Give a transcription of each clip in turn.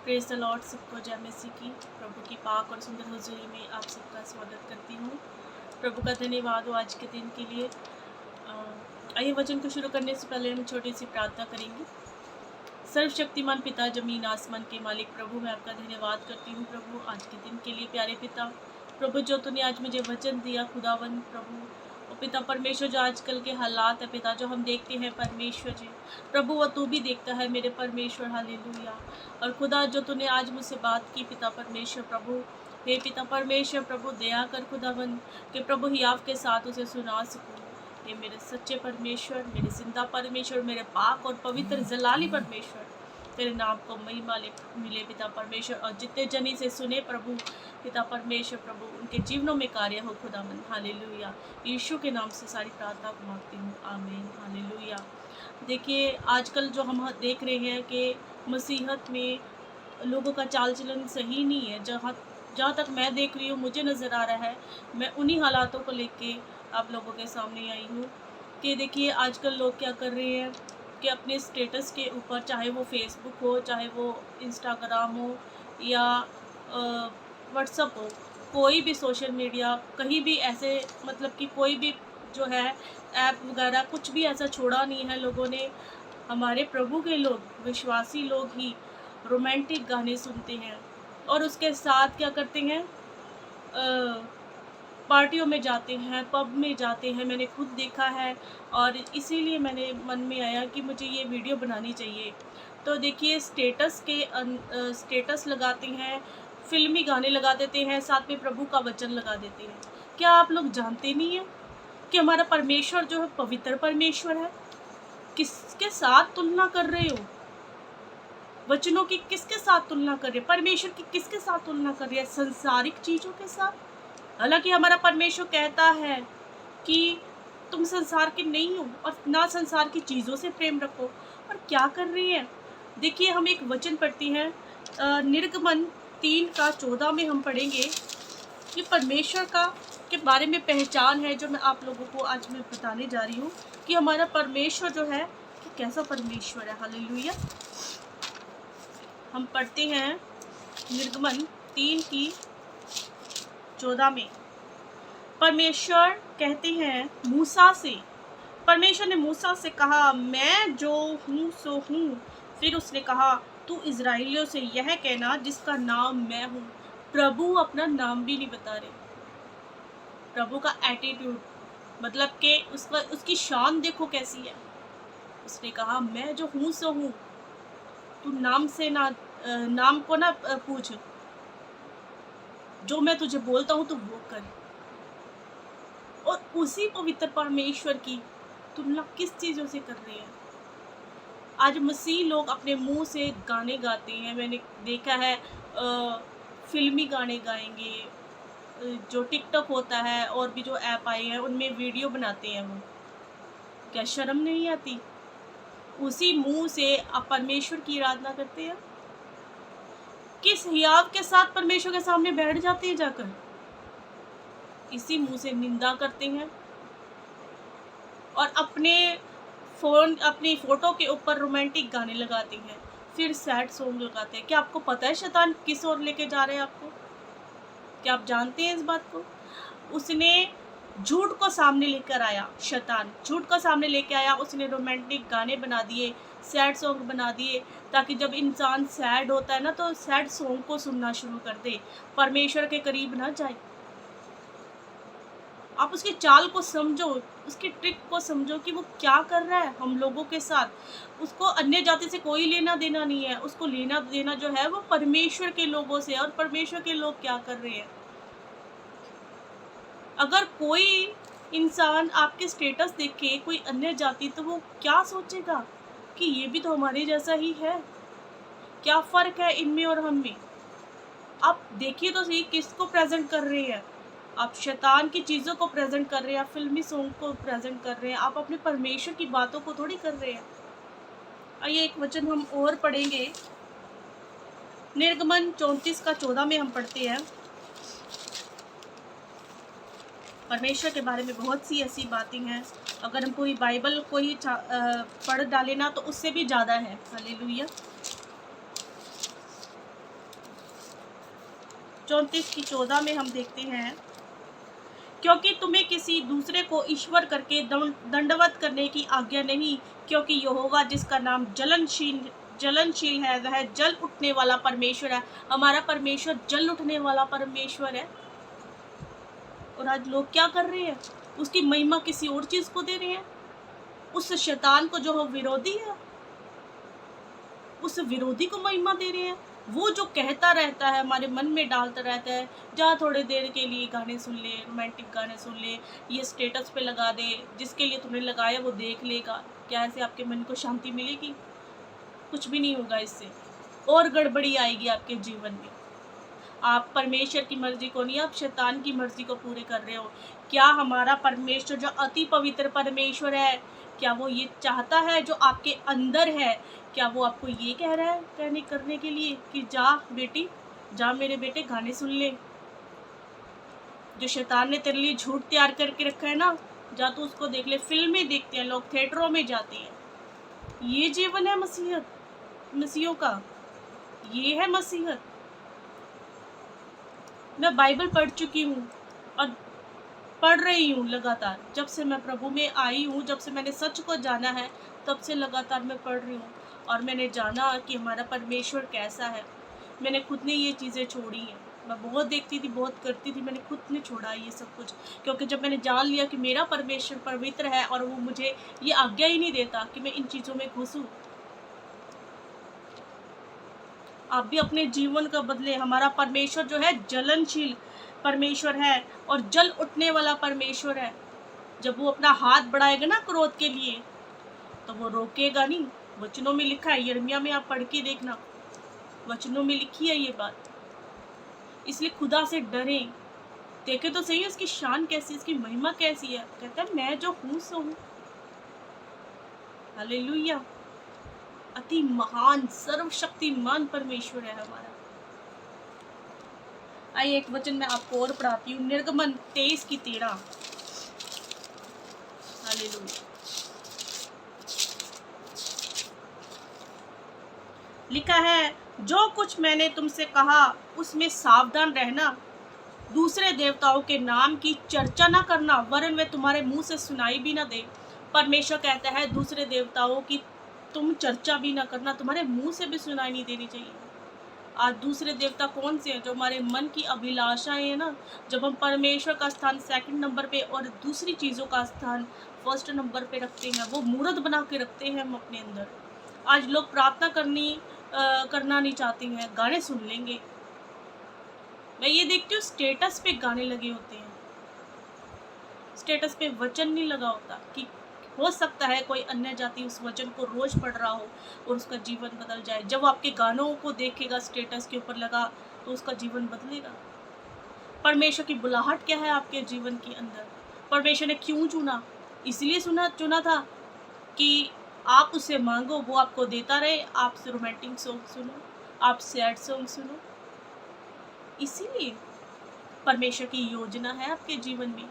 Praise the Lord. सबको जय मसीह की। प्रभु की पाक और सुंदर हुजूरी में आप सबका स्वागत करती हूँ। प्रभु का धन्यवाद हो आज के दिन के लिए। आइए वचन को शुरू करने से पहले हम छोटी सी प्रार्थना करेंगे। सर्वशक्तिमान पिता, जमीन आसमान के मालिक प्रभु, मैं आपका धन्यवाद करती हूँ प्रभु आज के दिन के लिए। प्यारे पिता प्रभु, जो तूने आज मुझे वचन दिया खुदावन प्रभु, और पिता परमेश्वर, जो आजकल के हालात है पिता, जो हम देखते हैं परमेश्वर जी प्रभु, वो तू भी देखता है मेरे परमेश्वर। हालेलुया। और खुदा, जो तूने आज मुझसे बात की पिता परमेश्वर प्रभु, हे पिता परमेश्वर प्रभु, दया कर खुदावन कि प्रभु ही आपके साथ उसे सुना सकूँ। हे मेरे सच्चे परमेश्वर, मेरे जिंदा परमेश्वर, मेरे पाक और पवित्र जलाली परमेश्वर, तेरे नाम को महिमा मिले पिता परमेश्वर। और जितने जनी से सुने प्रभु पिता परमेश्वर प्रभु, उनके जीवनों में कार्य हो खुदावन। हालेलुया। यीशु के नाम से सारी प्रार्थना को मांगती हूँ, आमीन। हालेलुया। देखिए, आजकल जो हम देख रहे हैं कि मसीहत में लोगों का चाल चलन सही नहीं है। जहाँ जहाँ तक मैं देख रही हूँ, मुझे नज़र आ रहा है, मैं उन्हीं हालातों को लेके आप लोगों के सामने आई हूँ कि देखिए आजकल लोग क्या कर रहे हैं कि अपने स्टेटस के ऊपर, चाहे वो फेसबुक हो, चाहे वो इंस्टाग्राम हो या व्हाट्सअप हो, कोई भी सोशल मीडिया, कहीं भी ऐसे मतलब कि कोई भी जो है ऐप वगैरह कुछ भी ऐसा छोड़ा नहीं है लोगों ने। हमारे प्रभु के लोग, विश्वासी लोग ही रोमांटिक गाने सुनते हैं और उसके साथ क्या करते हैं, पार्टियों में जाते हैं, पब में जाते हैं। मैंने खुद देखा है और इसीलिए मैंने मन में आया कि मुझे ये वीडियो बनानी चाहिए। तो देखिए, स्टेटस लगाते हैं, फ़िल्मी गाने लगा देते हैं, साथ में प्रभु का वचन लगा देते हैं। क्या आप लोग जानते नहीं हैं कि हमारा परमेश्वर जो है पवित्र परमेश्वर है? किसके साथ तुलना कर रहे हो? वचनों की किसके साथ तुलना कर रहे हैं? परमेश्वर की किसके साथ तुलना कर रही है? संसारिक चीज़ों के साथ। हालांकि हमारा परमेश्वर कहता है कि तुम संसार के नहीं हो और ना संसार की चीज़ों से प्रेम रखो। और क्या कर रही है? देखिए, हम एक वचन पढ़ते हैं, निर्गमन 3:14 में हम पढ़ेंगे कि परमेश्वर का के बारे में पहचान है, जो मैं आप लोगों को आज मैं बताने जा रही हूँ कि हमारा परमेश्वर जो है कि कैसा परमेश्वर है। हालेलुया। हम पढ़ते हैं निर्गमन 3:14 में। परमेश्वर कहते हैं मूसा से, परमेश्वर ने मूसा से कहा, मैं जो हूँ सो हूँ। फिर उसने कहा, तू इज़राइलियों से यह कहना जिसका नाम मैं हूँ। प्रभु अपना नाम भी नहीं बता रहे। प्रभु का एटीट्यूड, मतलब कि उसकी शान देखो कैसी है। उसने कहा, मैं जो हूँ सो हूँ, तू नाम से ना नाम को ना पूछ, जो मैं तुझे बोलता हूँ तो वो कर। और उसी पवित्र परमेश्वर की तुलना किस चीज़ों से कर रहे हैं? आज मसीह लोग अपने मुंह से गाने गाते हैं। मैंने देखा है फिल्मी गाने गाएंगे, जो टिकटॉक होता है और भी जो ऐप आए हैं उनमें वीडियो बनाते हैं। वो क्या शर्म नहीं आती? उसी मुंह से आप परमेश्वर की आराधना करते हैं। किस हियाव के साथ परमेश्वर के सामने बैठ जाते हैं जाकर? इसी मुंह से निंदा करते हैं और अपनी फ़ोटो के ऊपर रोमांटिक गाने लगाते हैं, फिर सैड सॉन्ग लगाते हैं। क्या आपको पता है शैतान किस ओर लेके जा रहे हैं आपको? क्या आप जानते हैं इस बात को? उसने झूठ को सामने लेकर आया, शैतान झूठ को सामने लेके आया। उसने रोमांटिक गाने बना दिए, सैड सॉन्ग बना दिए, ताकि जब इंसान सैड होता है ना, तो सैड सॉन्ग को सुनना शुरू कर दे, परमेश्वर के करीब ना जाए। आप उसकी चाल को समझो, उसकी ट्रिक को समझो कि वो क्या कर रहा है हम लोगों के साथ। उसको अन्य जाति से कोई लेना देना नहीं है। उसको लेना देना जो है वो परमेश्वर के लोगों से। और परमेश्वर के लोग क्या कर रहे हैं? अगर कोई इंसान आपके स्टेटस देखे कोई अन्य जाति, तो वो क्या सोचेगा कि ये भी तो हमारे जैसा ही है। क्या फ़र्क है इनमें और हम में? आप देखिए तो सही, किसको प्रेजेंट कर रहे हैं आप? शैतान की चीज़ों को प्रेजेंट कर रहे हैं, आप फिल्मी सॉन्ग को प्रेजेंट कर रहे हैं, आप अपने परमेश्वर की बातों को थोड़ी कर रहे हैं। आइए एक वचन हम और पढ़ेंगे, निर्गमन 34:14 में हम पढ़ते हैं। परमेश्वर के बारे में बहुत सी ऐसी बातें हैं, अगर हम पूरी बाइबल को ही पढ़ डालें ना, तो उससे भी ज़्यादा है। हालेलुया। 34 की 14 में हम देखते हैं, क्योंकि तुम्हें किसी दूसरे को ईश्वर करके दंडवत करने की आज्ञा नहीं, क्योंकि यहोवा जिसका नाम जलनशील है वह जल उठने वाला परमेश्वर है। हमारा परमेश्वर जल उठने वाला परमेश्वर है। और आज लोग क्या कर रहे हैं? उसकी महिमा किसी और चीज को दे रहे हैं। उस शैतान को जो विरोधी है, उस विरोधी को महिमा दे रहे हैं। वो जो कहता रहता है, हमारे मन में डालता रहता है, जा थोड़ी देर के लिए गाने सुन ले, रोमांटिक गाने सुन ले, ये स्टेटस पे लगा दे, जिसके लिए तुमने लगाया वो देख लेगा। क्या ऐसे आपके मन को शांति मिलेगी? कुछ भी नहीं होगा इससे, और गड़बड़ी आएगी आपके जीवन में। आप परमेश्वर की मर्जी को नहीं, आप शैतान की मर्जी को पूरे कर रहे हो। क्या हमारा परमेश्वर जो अति पवित्र परमेश्वर है, क्या वो ये चाहता है जो आपके अंदर है? क्या वो आपको ये कह रहा है करने के लिए कि जा बेटी, जा मेरे बेटे गाने सुन ले? जो शैतान ने तेरे लिए झूठ तैयार करके रखा है ना, जा तो उसको देख ले। फिल्में देखते हैं लोग, थिएटरों में जाते हैं। ये जीवन है मसीहों का, ये है मसीहत। मैं बाइबल पढ़ चुकी हूँ और पढ़ रही हूँ लगातार। जब से मैं प्रभु में आई हूँ, जब से मैंने सच को जाना है, तब से लगातार मैं पढ़ रही हूँ। और मैंने जाना कि हमारा परमेश्वर कैसा है। मैंने खुद ने ये चीज़ें छोड़ी हैं। मैं बहुत देखती थी, बहुत करती थी, मैंने खुद ने छोड़ा ये सब कुछ। क्योंकि जब मैंने जान लिया कि मेरा परमेश्वर पवित्र है और वो मुझे ये आज्ञा ही नहीं देता कि मैं इन चीज़ों में घुसूँ। आप भी अपने जीवन का बदले। हमारा परमेश्वर जो है जलनशील परमेश्वर है और जल उठने वाला परमेश्वर है। जब वो अपना हाथ बढ़ाएगा ना क्रोध के लिए, तो वो रोकेगा नहीं। वचनों में लिखा है, यिर्मयाह में आप पढ़ के देखना, वचनों में लिखी है ये बात। इसलिए खुदा से डरें। देखे तो सही उसकी शान कैसी, इसकी महिमा कैसी है। कहता है मैं जो हूँ सो हूँ। हालेलुया। अति महान सर्वशक्तिमान परमेश्वर है हमारा। आइए एक वचन मैं आपको और पढ़ाती हूँ, निर्गमन 23 की 13। हालेलुया। लिखा है, जो कुछ मैंने तुमसे कहा उसमें सावधान रहना, दूसरे देवताओं के नाम की चर्चा ना करना, वरन वे तुम्हारे मुंह से सुनाई भी ना दे। परमेश्वर कहता है दूसरे देवताओं की तुम चर्चा भी ना करना, तुम्हारे मुंह से भी सुनाई नहीं देनी चाहिए। आज दूसरे देवता कौन से हैं? जो हमारे मन की अभिलाषाएं है ना। जब हम परमेश्वर का स्थान सेकंड नंबर पे और दूसरी चीज़ों का स्थान फर्स्ट नंबर पे रखते हैं, वो मूर्त बना के रखते हैं हम अपने अंदर। आज लोग प्रार्थना करना नहीं चाहते हैं, गाने सुन लेंगे। मैं ये देखती हूँ स्टेटस पे गाने लगे होते हैं, स्टेटस पे वचन नहीं लगा होता। कि हो सकता है कोई अन्य जाति उस वचन को रोज पढ़ रहा हो और उसका जीवन बदल जाए। जब आपके गानों को देखेगा स्टेटस के ऊपर लगा, तो उसका जीवन बदलेगा। परमेश्वर की बुलाहट क्या है आपके जीवन के अंदर? परमेश्वर ने क्यों चुना? इसलिए चुना था कि आप उससे मांगो, वो आपको देता रहे। आप रोमांटिक सॉन्ग सुनो, आप सैड सॉन्ग सुनो। इसीलिए परमेश्वर की योजना है आपके जीवन में।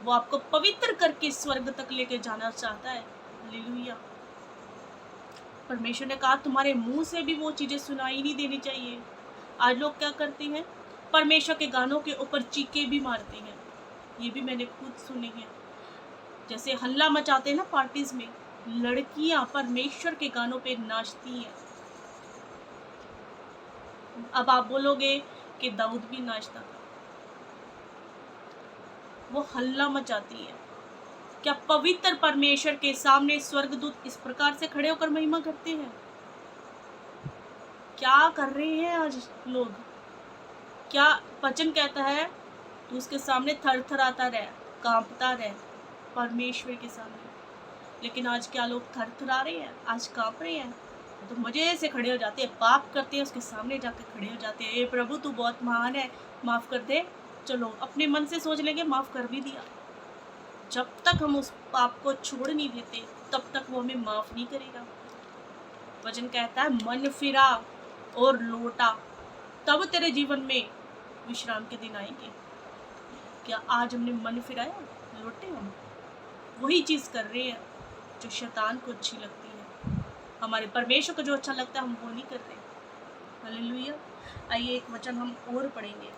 वो आपको पवित्र करके स्वर्ग तक लेके जाना चाहता है। हालेलुया। परमेश्वर ने कहा तुम्हारे मुंह से भी वो चीजें सुनाई नहीं देनी चाहिए। आज लोग क्या करते हैं? परमेश्वर के गानों के ऊपर चीखे भी मारते हैं। ये भी मैंने खुद सुनी है। जैसे हल्ला मचाते हैं ना पार्टीज में, लड़कियां परमेश्वर के गानों पे नाचती हैं। अब आप बोलोगे कि दाऊद भी नाचता था। वो हल्ला मचाती है। क्या पवित्र परमेश्वर के सामने स्वर्गदूत इस प्रकार से खड़े होकर महिमा करते हैं? क्या कर रहे हैं आज लोग? क्या वचन कहता है, तू उसके सामने थरथराता रहे, कांपता रहे परमेश्वर के सामने। लेकिन आज क्या लोग थरथरा रहे हैं? आज कांप रहे हैं? तो मजे से खड़े हो जाते हैं, पाप करते हैं, उसके सामने जाके खड़े हो जाते हैं। ए प्रभु तू बहुत महान है, माफ कर दे। चलो अपने मन से सोच लेंगे, माफ कर भी दिया। जब तक हम उस पाप को छोड़ नहीं देते, तब तक वो हमें माफ नहीं करेगा। वचन कहता है मन फिरा और लौटा, तब तेरे जीवन में विश्राम के दिन आएंगे। क्या आज हमने मन फिराया, लौटे? हम वही चीज कर रहे हैं जो शैतान को अच्छी लगती है। हमारे परमेश्वर को जो अच्छा लगता है हम वो नहीं कर रहे। हालेलुया। आइए एक वचन हम और पढ़ेंगे।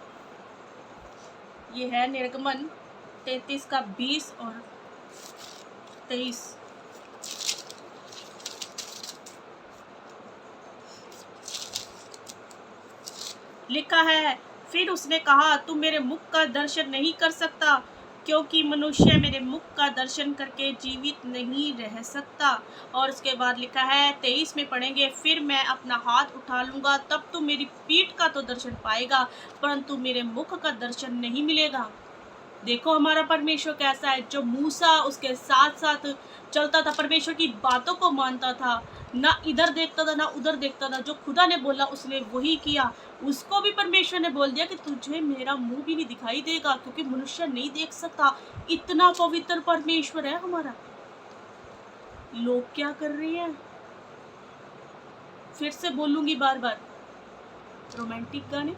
ये है निर्गमन 33 का 20 और 23। लिखा है, फिर उसने कहा, तू मेरे मुख का दर्शन नहीं कर सकता, क्योंकि मनुष्य मेरे मुख का दर्शन करके जीवित नहीं रह सकता। और उसके बाद लिखा है 23 में पढ़ेंगे, फिर मैं अपना हाथ उठा लूंगा, तब तू मेरी पीठ का तो दर्शन पाएगा, परंतु मेरे मुख का दर्शन नहीं मिलेगा। देखो हमारा परमेश्वर कैसा है, जो मूसा उसके साथ साथ चलता था, परमेश्वर की बातों को मानता था, ना इधर देखता था ना उधर देखता था, जो खुदा ने बोला उसने वही किया। उसको भी परमेश्वर ने बोल दिया कि तुझे मेरा मुंह भी नहीं दिखाई देगा, क्योंकि मनुष्य नहीं देख सकता। इतना पवित्र परमेश्वर है हमारा। लोग क्या कर रहे हैं, फिर से बोलूंगी बार बार, रोमांटिक गाने,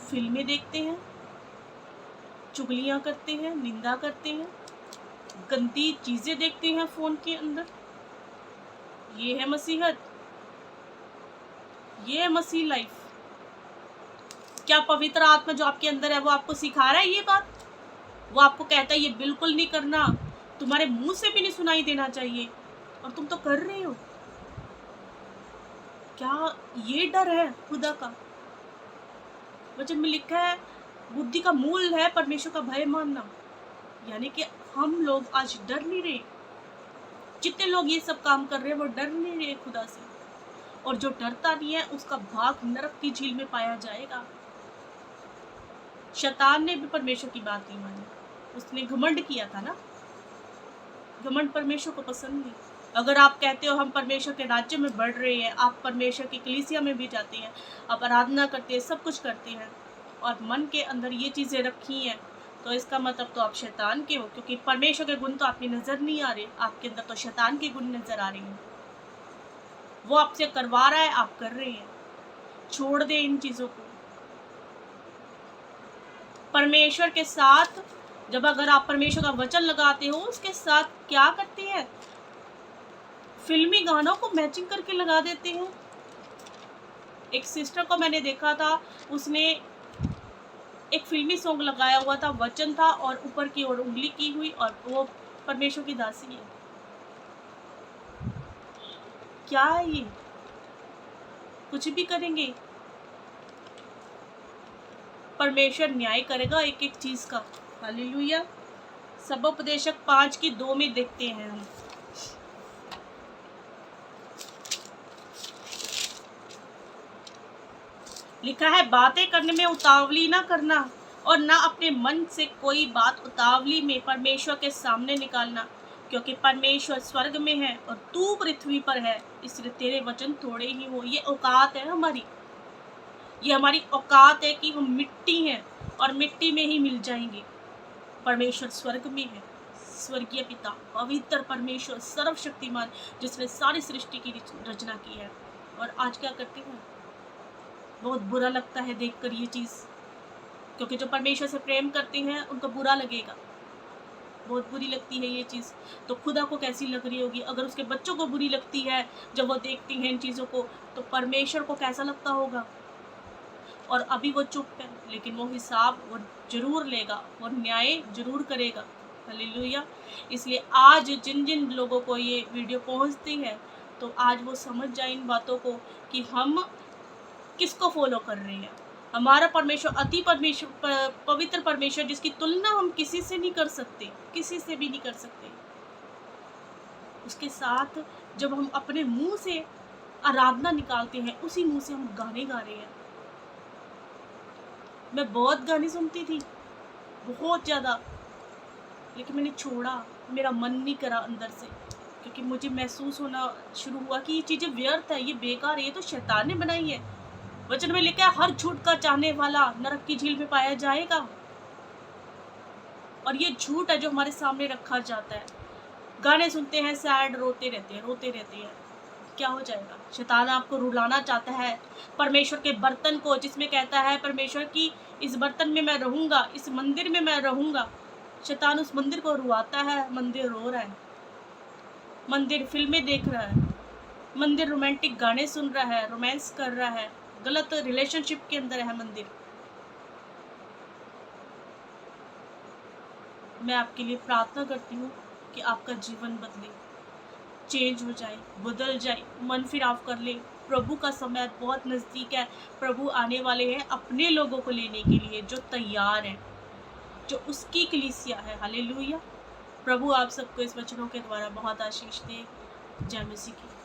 फिल्में देखते हैं, चुगलियां करते हैं, निंदा करते हैं, गंदी चीजें देखते हैं फोन के अंदर। ये है मसीहत, ये है मसीह लाइफ। क्या पवित्र आत्मा जो आपके अंदर है वो आपको सिखा रहा है ये बात? वो आपको कहता है ये बिल्कुल नहीं करना, तुम्हारे मुंह से भी नहीं सुनाई देना चाहिए, और तुम तो कर रहे हो। क्या ये डर है खुदा का? वचन में लिखा है, बुद्धि का मूल है परमेश्वर का भय मानना। यानी कि हम लोग आज डर नहीं रहे। जितने लोग ये सब काम कर रहे हैं वो डर नहीं रहे खुदा से, और जो डरता नहीं है उसका भाग नरक की झील में पाया जाएगा। शैतान ने भी परमेश्वर की बात नहीं मानी, उसने घमंड किया था ना। घमंड परमेश्वर को पसंद नहीं। अगर आप कहते हो हम परमेश्वर के राज्य में बढ़ रहे हैं, आप परमेश्वर की कलीसिया में भी जाते हैं, आप आराधना करते हैं, सब कुछ करते हैं, और मन के अंदर ये चीज़ें रखी हैं, तो इसका मतलब तो आप शैतान के हो, क्योंकि परमेश्वर के गुण तो आपकी नज़र नहीं आ रहे, आपके अंदर तो शैतान के गुण नज़र आ रहे हैं। वो आपसे करवा रहा है, आप कर रहे हैं। छोड़ दे इन चीज़ों को। परमेश्वर के साथ जब अगर आप परमेश्वर का वचन लगाते हो, उसके साथ क्या करते हैं, फिल्मी गानों को मैचिंग करके लगा देते हैं। एक सिस्टर को मैंने देखा था, उसने एक फिल्मी सॉन्ग लगाया हुआ था, वचन था और ऊपर की ओर उंगली की हुई, और वो परमेश्वर की दासी है। क्या है ये? कुछ भी करेंगे, परमेश्वर न्याय करेगा एक एक चीज का। हालेलुया। सबोपदेशक 5:2 में देखते हैं हम। लिखा है, बातें करने में उतावली ना करना, और ना अपने मन से कोई बात उतावली में परमेश्वर के सामने निकालना, क्योंकि परमेश्वर स्वर्ग में है और तू पृथ्वी पर है, इसलिए तेरे वचन थोड़े ही हो। ये औकात है हमारी, ये हमारी औकात है कि हम मिट्टी हैं और मिट्टी में ही मिल जाएंगे। परमेश्वर स्वर्ग में है, स्वर्गीय पिता, पवित्र परमेश्वर, सर्वशक्तिमान, जिसने सारी सृष्टि की रचना की है। और आज क्या करते हैं, बहुत बुरा लगता है देखकर ये चीज़, क्योंकि जो परमेश्वर से प्रेम करते हैं उनको बुरा लगेगा, बहुत बुरी लगती है ये चीज़। तो खुदा को कैसी लग रही होगी? अगर उसके बच्चों को बुरी लगती है जब वो देखती हैं इन चीज़ों को, तो परमेश्वर को कैसा लगता होगा? और अभी वो चुप है, लेकिन वो हिसाब वो जरूर लेगा, वो न्याय जरूर करेगा। हालेलुया। इसलिए आज जिन जिन लोगों को ये वीडियो पहुंचती है, तो आज वो समझ जाए इन बातों को कि हम किसको फॉलो कर रहे हैं। हमारा परमेश्वर अति परमेश्वर, पवित्र परमेश्वर, जिसकी तुलना हम किसी से नहीं कर सकते, किसी से भी नहीं कर सकते, उसके साथ जब हम अपने मुंह से आराधना निकालते हैं, उसी मुंह से हम गाने गा रहे हैं। मैं बहुत गाने सुनती थी, बहुत ज़्यादा, लेकिन मैंने छोड़ा, मेरा मन नहीं करा अंदर से, क्योंकि मुझे महसूस होना शुरू हुआ कि ये चीज़ें व्यर्थ है, ये बेकार है, ये तो शैतान ने बनाई है। वचन में लिखा है, हर झूठ का चाहने वाला नरक की झील में पाया जाएगा। और ये झूठ है जो हमारे सामने रखा जाता है। गाने सुनते हैं, सैड, रोते रहते हैं, रोते रहते हैं। क्या हो जाएगा? शैतान आपको रुलाना चाहता है परमेश्वर के बर्तन को, जिसमें कहता है परमेश्वर की इस बर्तन में मैं रहूंगा, इस मंदिर में मैं रहूंगा। शैतान उस मंदिर को रुआता है, मंदिर रो रहा है, मंदिर फिल्में देख रहा है, मंदिर रोमांटिक गाने सुन रहा है, रोमांस कर रहा है, गलत रिलेशनशिप के अंदर है मंदिर। मैं आपके लिए प्रार्थना करती हूँ कि आपका जीवन बदले, चेंज हो जाए, बदल जाए, मन फिराव कर ले। प्रभु का समय बहुत नज़दीक है। प्रभु आने वाले हैं अपने लोगों को लेने के लिए जो तैयार हैं, जो उसकी कलीसिया है। हालेलुया। प्रभु आप सबको इस वचनों के द्वारा बहुत आशीष दे। जय मसीह की।